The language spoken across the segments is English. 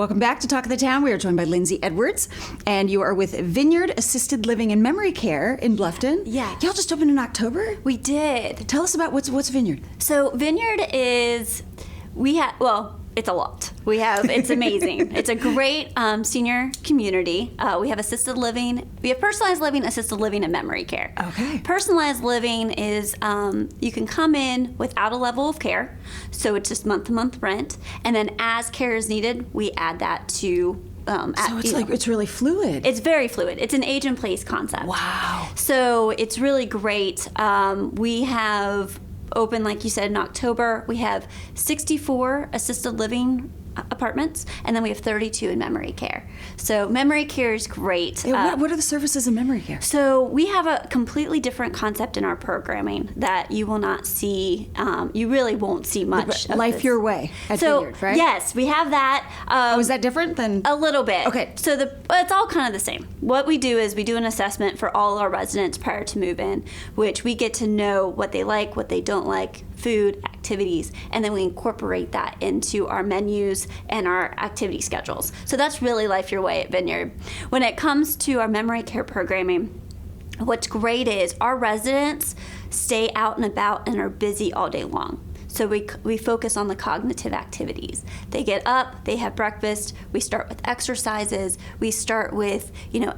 Welcome back to Talk of the Town. We are joined by Lindsay Edwards, and you are with Vineyard Assisted Living and Memory Care in Bluffton. Yeah. Y'all just opened in October? We did. Tell us about what's Vineyard. So Vineyard is, it's a lot. It's amazing. It's a great senior community. We have assisted living. We have personalized living, assisted living, and memory care. Okay. Personalized living is you can come in without a level of care, so it's just month-to-month rent, and then as care is needed, we add that to. So it's really fluid. It's very fluid. It's an age-in-place concept. Wow. So it's really great. We have open, like you said, in October. We have 64 assisted living apartments, and then we have 32 in memory care. So memory care is great. What are the services in memory care? So we have a completely different concept in our programming that you will not see. You really won't see much. Life Your Way at Vineyard, right? Yes, we have that. Is that different than? A little bit. Okay. So it's all kind of the same. What we do is we do an assessment for all our residents prior to move-in, which we get to know what they like, what they don't like, food, activities, and then we incorporate that into our menus and our activity schedules. So that's really Life Your Way at Vineyard. When it comes to our memory care programming, what's great is our residents stay out and about and are busy all day long. So we focus on the cognitive activities. They get up, they have breakfast, we start with exercises, we start with,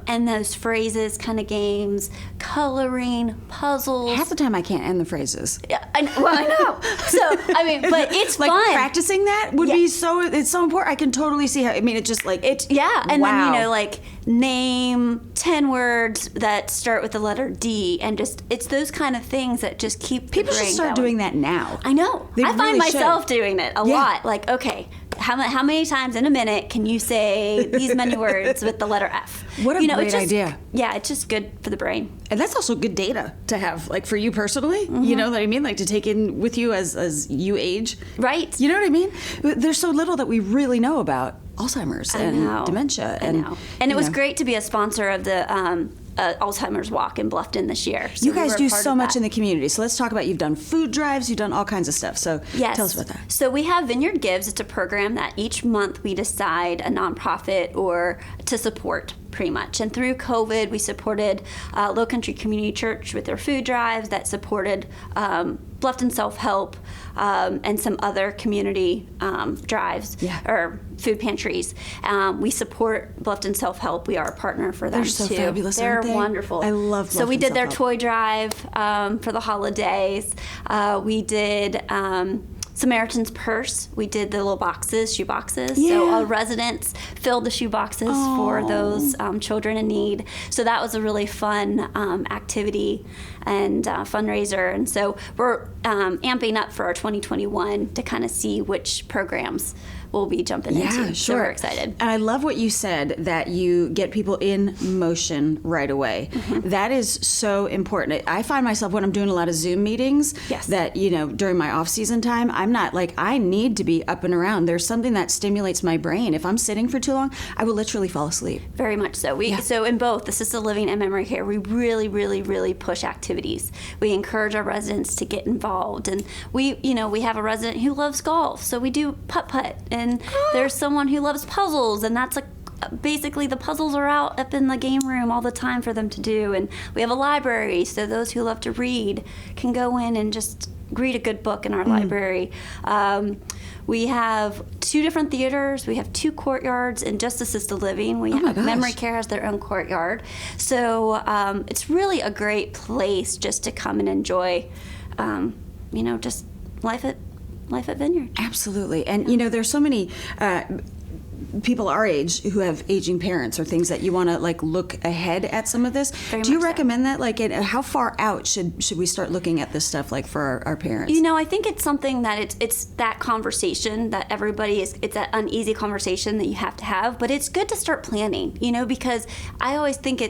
end those phrases kind of games, coloring, puzzles. Half the time I can't end the phrases. Yeah, I know. So, but it's like fun. Practicing that would be it's so important. I can totally see how, it's just like. And wow. Then, name 10 words that start with the letter D, and it's those kind of things that just keep People should start doing that now. I know. I find myself doing it a lot. Like, okay, how many times in a minute can you say these many words with the letter F? What a great idea. Yeah, it's just good for the brain. And that's also good data to have, for you personally. Mm-hmm. You know what I mean? To take in with you as you age. Right. You know what I mean? There's so little that we really know about Alzheimer's and dementia. I know. And it was great to be a sponsor of the Alzheimer's Walk in Bluffton this year. So you guys do so much in the community. So let's talk about, you've done food drives, you've done all kinds of stuff. So tell us about that. So we have Vineyard Gives. It's a program that each month we decide a nonprofit or to support, pretty much. And through COVID, we supported Lowcountry Community Church with their food drives that supported Bluffton Self-Help and some other community drives or food pantries. We support Bluffton Self-Help. We are a partner for them. They're so too. fabulous. They're aren't they? wonderful. I love Bluffton So we did their Self-Help. toy drive for the holidays. We did Samaritan's Purse. We did the little shoe boxes. Yeah. So our residents filled the shoe boxes for those children in need. So that was a really fun activity and fundraiser. And so we're amping up for our 2021 to kind of see which programs we'll be jumping into. Yeah, sure. So we're excited. And I love what you said, that you get people in motion right away. Mm-hmm. That is so important. I find myself when I'm doing a lot of Zoom meetings that, during my off-season time, I'm not I need to be up and around. There's something that stimulates my brain. If I'm sitting for too long, I will literally fall asleep. Very much so. So in both assisted living and memory care, we really, really, really push activities. We encourage our residents to get involved. And we have a resident who loves golf, so we do putt-putt. And there's someone who loves puzzles, and that's basically the puzzles are out up in the game room all the time for them to do. And we have a library, so those who love to read can go in and just read a good book in our library. We have 2 different theaters. We have 2 courtyards in just assisted living. Memory care has their own courtyard. So it's really a great place just to come and enjoy, just life at Vineyard. Absolutely. And, there's so many people our age who have aging parents or things that you want to look ahead at some of this. Do you recommend that? How far out should we start looking at this stuff for our parents? I think it's something that it's that conversation that it's that uneasy conversation that you have to have, but it's good to start planning, because I always think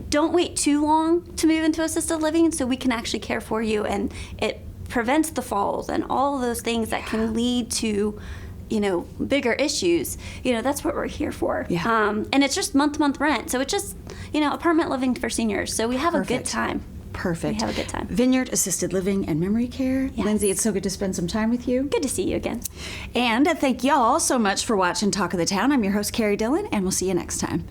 don't wait too long to move into assisted living so we can actually care for you, and it prevents the falls and all of those things that can lead to bigger issues. That's what we're here for. And it's just month-to-month rent, so it's just apartment living for seniors, so we have a good time. Perfect. We have a good time. Vineyard Assisted Living and Memory Care. Yes. Lindsay, it's so good to spend some time with you. Good to see you again. And thank y'all so much for watching Talk of the Town. I'm your host, Carrie Dillon, and we'll see you next time.